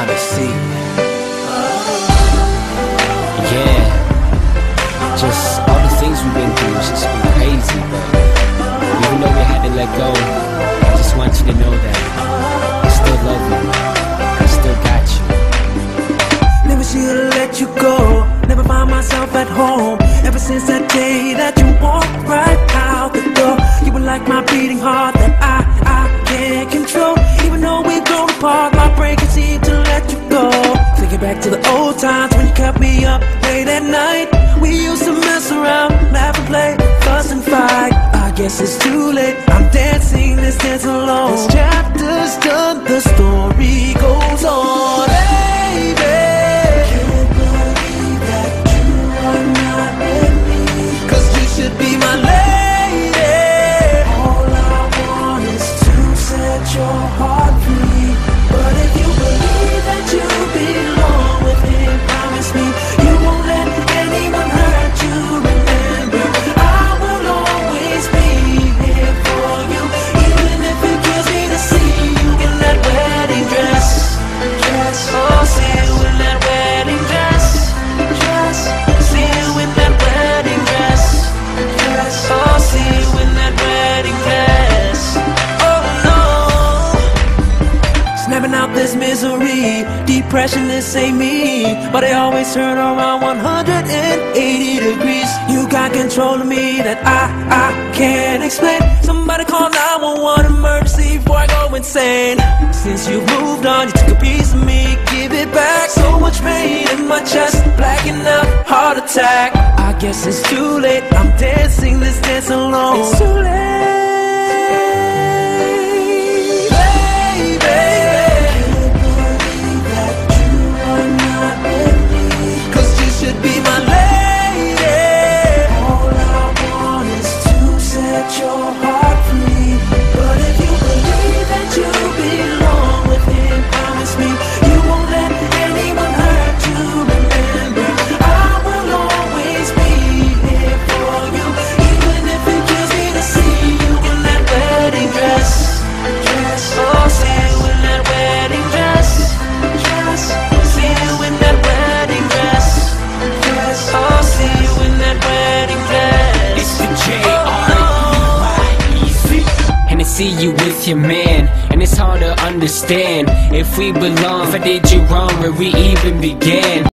Odyssey. Yeah, just all the things we've been through, it's just been crazy, but even though we had to let go, I just want you to know that I still love you, I still got you. Never should've let you go, never find myself at home. Ever since that day that you walked right out the door, you were like my beating heart that I can't control. Even though we've grown apart, my brain can seem to let you go. Thinking back to the old times when you kept me up late at night. We used to mess around, laugh and play, fuss and fight. I guess it's too late, I'm dancing this dance alone. This chapter's done, the story goes on. Baby, can't believe that you are not with me, 'cause you should be my lady. All I want is to set your heart free. But if you believe that you belong with him, promise me you won't let anyone hurt you. Remember, I will always be here for you, even if it kills me to see you in that wedding dress. Oh, see you in that wedding dress. See you in that wedding dress. Oh, see you in that wedding dress. Oh no, snapping out this misery, depression, this ain't me. But I always turn around 180 degrees. You got control of me that I can't explain. Somebody call 911 emergency before I go insane. Since you've moved on, you took a piece of me, give it back. So much pain in my chest, blacking out, heart attack. I guess it's too late, I'm dancing this dance alone. It's too late. Your heart free. But if you believe that you belong with him, promise me you won't let anyone hurt you. Remember, I will always be here for you, even if it kills me to see you in that wedding dress. Oh, see you in that wedding dress. See you in that wedding dress. Oh, see you in that wedding dress. It's the see you with your man, and it's hard to understand if we belong. If I did you wrong, where we even began.